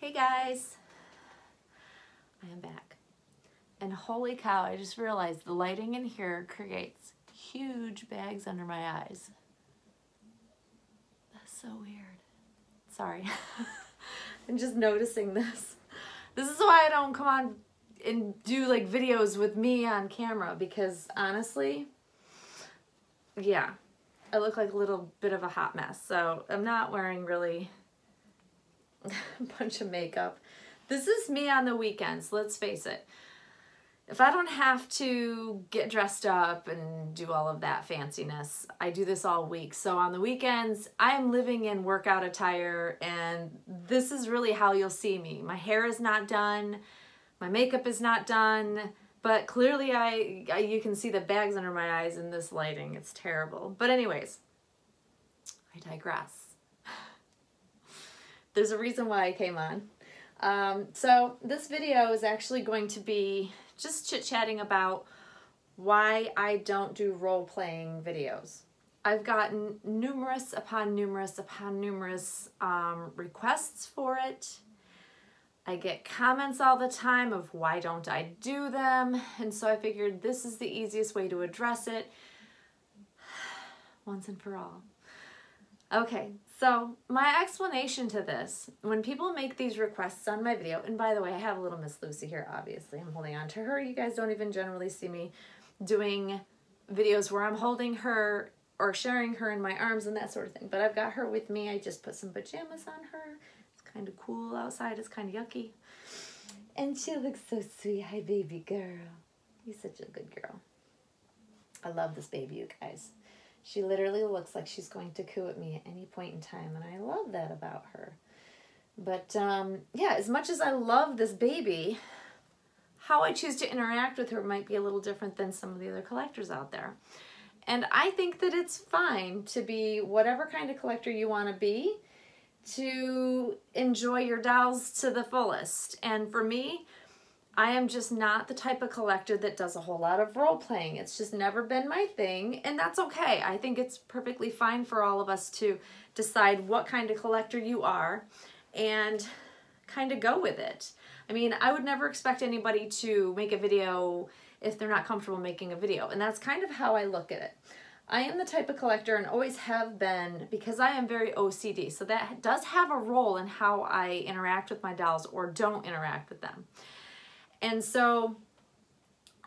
Hey guys, I am back. And holy cow, I just realized the lighting in here creates huge bags under my eyes. That's so weird. Sorry. I'm just noticing this. This is why I don't come on and do like videos with me on camera, because honestly, yeah, I look like a little bit of a hot mess. So I'm not wearing really a bunch of makeup. This is me on the weekends, let's face it. If I don't have to get dressed up and do all of that fanciness, I do this all week. So on the weekends, I am living in workout attire, and this is really how you'll see me. My hair is not done, my makeup is not done, but clearly you can see the bags under my eyes in this lighting. It's terrible. But anyways, I digress. There's a reason why I came on. So this video is actually going to be just chit-chatting about why I don't do role-playing videos. I've gotten numerous upon numerous upon numerous requests for it. I get comments all the time of why don't I do them, and so I figured this is the easiest way to address it once and for all. Okay, so my explanation to this, when people make these requests on my video, and by the way, I have a little Miss Lucy here, obviously. I'm holding on to her. You guys don't even generally see me doing videos where I'm holding her or sharing her in my arms and that sort of thing. But I've got her with me. I just put some pajamas on her. It's kind of cool outside. It's kind of yucky. And she looks so sweet. Hi, baby girl. You're such a good girl. I love this baby, you guys. She literally looks like she's going to coo at me at any point in time, and I love that about her. But yeah, as much as I love this baby, how I choose to interact with her might be a little different than some of the other collectors out there. And I think that it's fine to be whatever kind of collector you want to be, to enjoy your dolls to the fullest. And for me, I am just not the type of collector that does a whole lot of role playing. It's just never been my thing, and that's okay. I think it's perfectly fine for all of us to decide what kind of collector you are and kind of go with it. I mean, I would never expect anybody to make a video if they're not comfortable making a video, and that's kind of how I look at it. I am the type of collector, and always have been, because I am very OCD, so that does have a role in how I interact with my dolls or don't interact with them. And so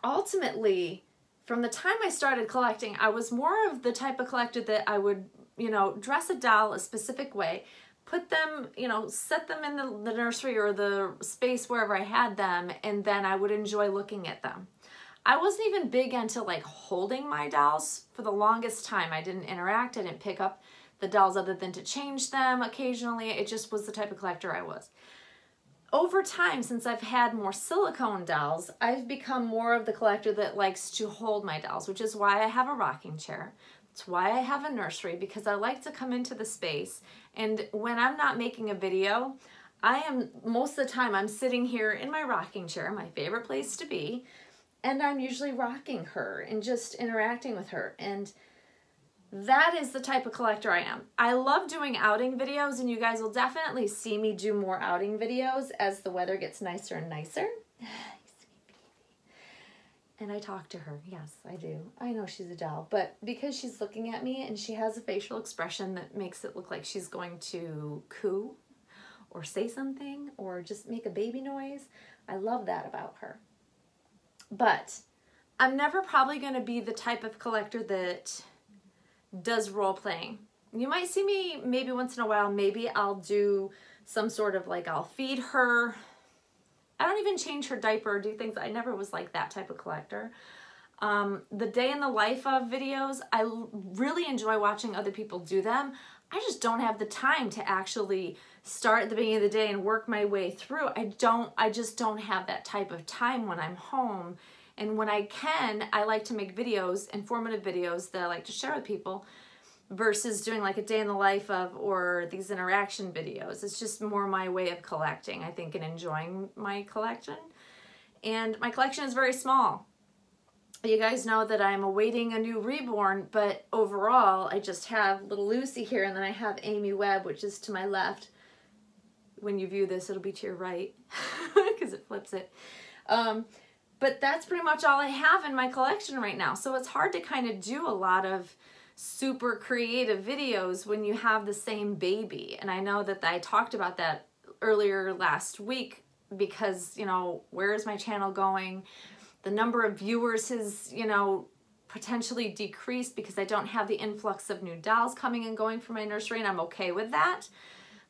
ultimately, from the time I started collecting, I was more of the type of collector that I would, dress a doll a specific way, put them, set them in the nursery or the space wherever I had them, and then I would enjoy looking at them. I wasn't even big into like holding my dolls for the longest time. I didn't interact, I didn't pick up the dolls other than to change them occasionally. It just was the type of collector I was. Over time, since I've had more silicone dolls, I've become more of the collector that likes to hold my dolls, which is why I have a rocking chair. It's why I have a nursery, because I like to come into the space. And when I'm not making a video, most of the time, I'm sitting here in my rocking chair, my favorite place to be, and I'm usually rocking her and just interacting with her. And that is the type of collector I am. I love doing outing videos, and you guys will definitely see me do more outing videos as the weather gets nicer and nicer. And I talk to her. Yes, I do. I know she's a doll, but because she's looking at me and she has a facial expression that makes it look like she's going to coo or say something or just make a baby noise, I love that about her. But I'm never probably going to be the type of collector that does role playing. You might see me maybe once in a while. Maybe I'll do some sort of like, I'll feed her. I don't even change her diaper or do things. I never was like that type of collector. The day in the life of videos, I really enjoy watching other people do them. I just don't have the time to actually start at the beginning of the day and work my way through. I just don't have that type of time when I'm home. And when I can, I like to make videos, informative videos that I like to share with people versus doing like a day in the life of or these interaction videos. It's just more my way of collecting, I think, and enjoying my collection. And my collection is very small. You guys know that I'm awaiting a new reborn, but overall, I just have little Lucy here, and then I have Amy Webb, which is to my left, when you view this, it'll be to your right because it flips it. But that's pretty much all I have in my collection right now. So it's hard to kind of do a lot of super creative videos when you have the same baby. And I know that I talked about that earlier last week because, you know, where is my channel going? The number of viewers has, you know, potentially decreased because I don't have the influx of new dolls coming and going from my nursery, and I'm okay with that.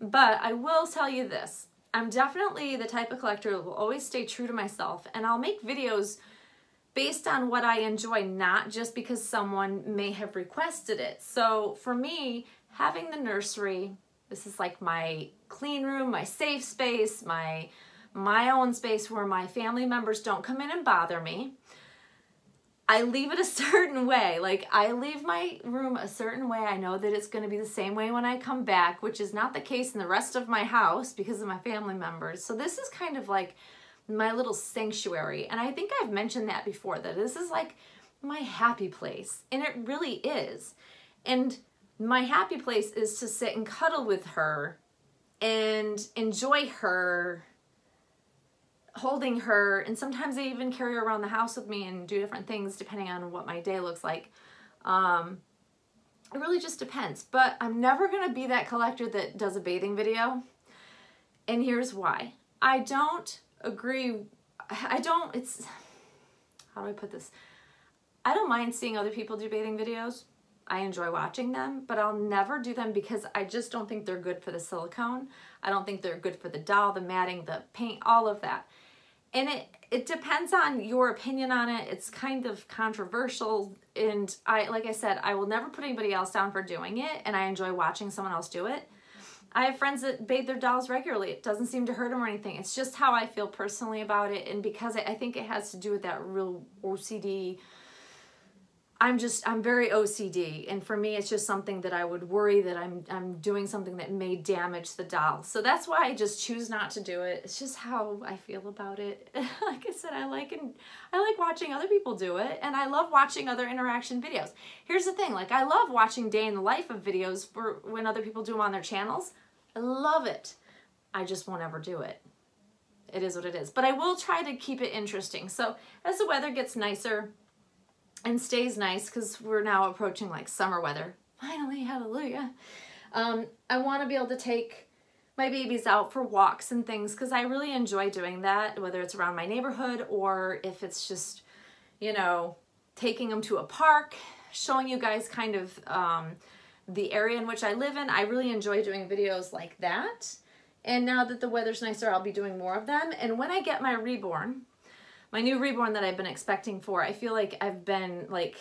But I will tell you this. I'm definitely the type of collector that will always stay true to myself, and I'll make videos based on what I enjoy, not just because someone may have requested it. So for me, having the nursery, this is like my clean room, my safe space, my own space where my family members don't come in and bother me. I leave it a certain way. Like, I leave my room a certain way. I know that it's going to be the same way when I come back, which is not the case in the rest of my house because of my family members. So this is kind of like my little sanctuary. And I think I've mentioned that before, that this is like my happy place. And it really is. And my happy place is to sit and cuddle with her and enjoy her, holding her, and sometimes I even carry her around the house with me and do different things depending on what my day looks like. It really just depends. But I'm never going to be that collector that does a bathing video. And here's why. I don't agree. How do I put this? I don't mind seeing other people do bathing videos. I enjoy watching them, but I'll never do them because I just don't think they're good for the silicone. I don't think they're good for the doll, the matting, the paint, all of that. And it depends on your opinion on it. It's kind of controversial. And like I said, I will never put anybody else down for doing it. And I enjoy watching someone else do it. I have friends that bathe their dolls regularly. It doesn't seem to hurt them or anything. It's just how I feel personally about it. And because I think it has to do with that real OCD. I'm very OCD, and for me it's just something that I would worry that I'm doing something that may damage the doll. So that's why I just choose not to do it. It's just how I feel about it. Like I said, I like watching other people do it, and I love watching other interaction videos. Here's the thing, like I love watching day in the life of videos for when other people do them on their channels. I love it. I just won't ever do it. It is what it is. But I will try to keep it interesting. So as the weather gets nicer and stays nice, because we're now approaching like summer weather. Finally, hallelujah. I want to be able to take my babies out for walks and things because I really enjoy doing that, whether it's around my neighborhood or if it's just, you know, taking them to a park, showing you guys kind of the area in which I live in. I really enjoy doing videos like that. And now that the weather's nicer, I'll be doing more of them. And when I get my reborn, my new reborn that I've been expecting for, I feel like I've been like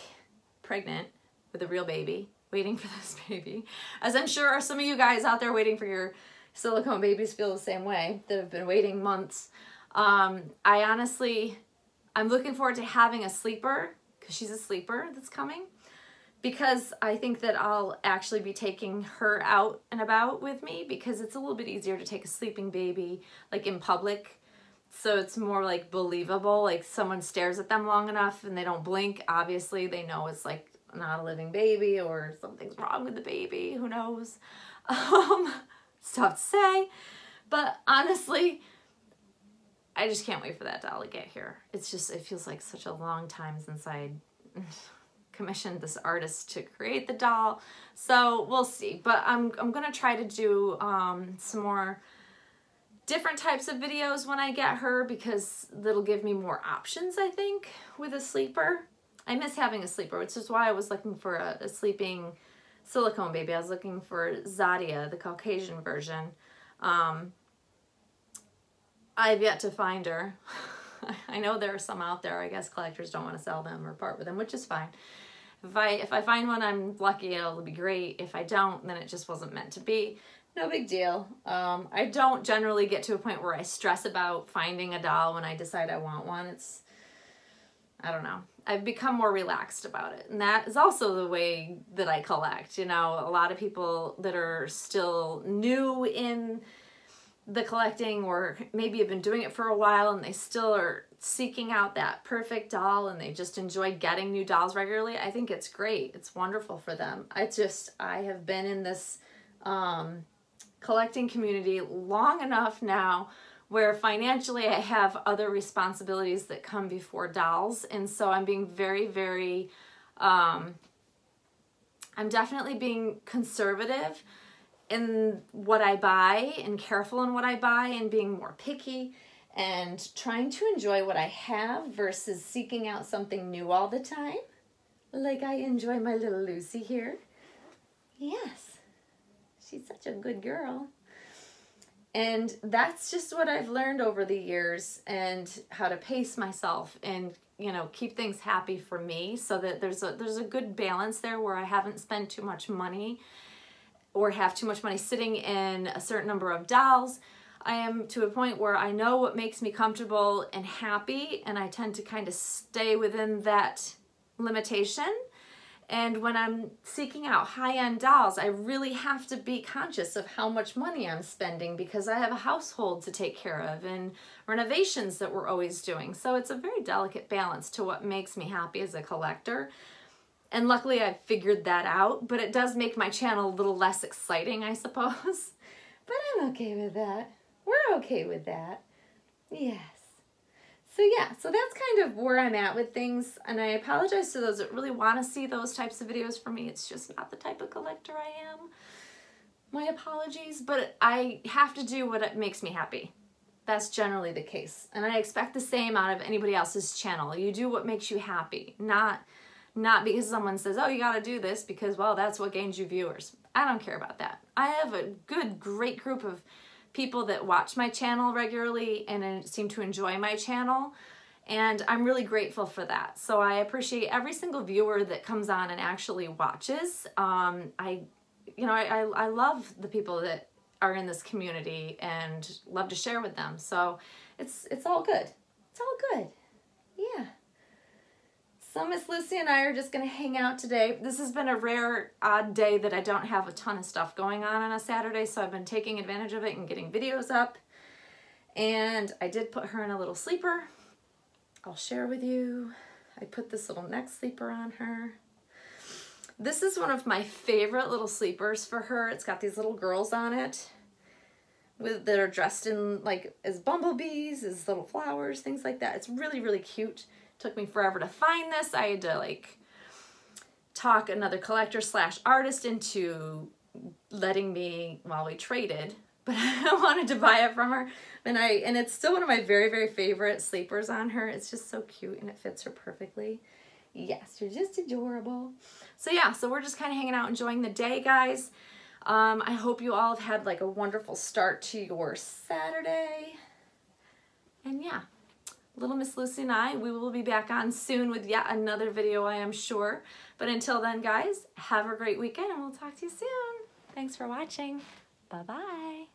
pregnant with a real baby, waiting for this baby. As I'm sure some of you guys out there waiting for your silicone babies feel the same way, that have been waiting months. I'm looking forward to having a sleeper, because she's a sleeper that's coming, because I think that I'll actually be taking her out and about with me, because it's a little bit easier to take a sleeping baby like in public. So it's more like believable, like someone stares at them long enough and they don't blink. Obviously they know it's like not a living baby or something's wrong with the baby, who knows? It's tough to say, but honestly, I just can't wait for that doll to get here. It's just, it feels like such a long time since I commissioned this artist to create the doll. So we'll see, but I'm gonna try to do some more different types of videos when I get her, because that'll give me more options, I think, with a sleeper. I miss having a sleeper, which is why I was looking for a sleeping silicone baby. I was looking for Zadia, the Caucasian version. I've yet to find her. I know there are some out there. I guess collectors don't want to sell them or part with them, which is fine. If I find one, I'm lucky, it'll be great. If I don't, then it just wasn't meant to be. No big deal. I don't generally get to a point where I stress about finding a doll when I decide I want one. I don't know. I've become more relaxed about it. And that is also the way that I collect. You know, a lot of people that are still new in the collecting, or maybe have been doing it for a while and they still are seeking out that perfect doll and they just enjoy getting new dolls regularly. I think it's great. It's wonderful for them. I have been in this collecting community long enough now where financially I have other responsibilities that come before dolls. And so I'm being very, very, I'm definitely being conservative in what I buy and careful in what I buy and being more picky and trying to enjoy what I have versus seeking out something new all the time. Like I enjoy my little Lucy here. Yes, she's such a good girl. And that's just what I've learned over the years, and how to pace myself and, you know, keep things happy for me, so that there's a good balance there where I haven't spent too much money or have too much money sitting in a certain number of dolls. I am to a point where I know what makes me comfortable and happy, and I tend to kind of stay within that limitation. And when I'm seeking out high-end dolls, I really have to be conscious of how much money I'm spending, because I have a household to take care of and renovations that we're always doing. So it's a very delicate balance to what makes me happy as a collector. And luckily I've figured that out, but it does make my channel a little less exciting, I suppose. But I'm okay with that. We're okay with that. Yes. So yeah, so that's kind of where I'm at with things, and I apologize to those that really want to see those types of videos from me. It's just not the type of collector I am. My apologies, but I have to do what makes me happy. That's generally the case, and I expect the same out of anybody else's channel. You do what makes you happy, not because someone says, oh, you got to do this because, well, that's what gains you viewers. I don't care about that. I have a great group of people that watch my channel regularly and seem to enjoy my channel, and I'm really grateful for that. So I appreciate every single viewer that comes on and actually watches. I love the people that are in this community and love to share with them. So it's all good. It's all good. Yeah. So Miss Lucy and I are just going to hang out today. This has been a rare, odd day that I don't have a ton of stuff going on a Saturday, so I've been taking advantage of it and getting videos up. And I did put her in a little sleeper. I'll share with you. I put this little neck sleeper on her. This is one of my favorite little sleepers for her. It's got these little girls on it that are dressed in like as bumblebees, as little flowers, things like that. It's really, really cute. Took me forever to find this. I had to like talk another collector / artist into letting me, while we traded, but I wanted to buy it from her. And it's still one of my very, very favorite sleepers on her. It's just so cute and it fits her perfectly. Yes, you're just adorable. So yeah, so we're just kind of hanging out, enjoying the day, guys. I hope you all have had like a wonderful start to your Saturday. And yeah. Little Miss Lucy and I, we will be back on soon with yet another video, I am sure. But until then, guys, have a great weekend and we'll talk to you soon. Thanks for watching. Bye-bye.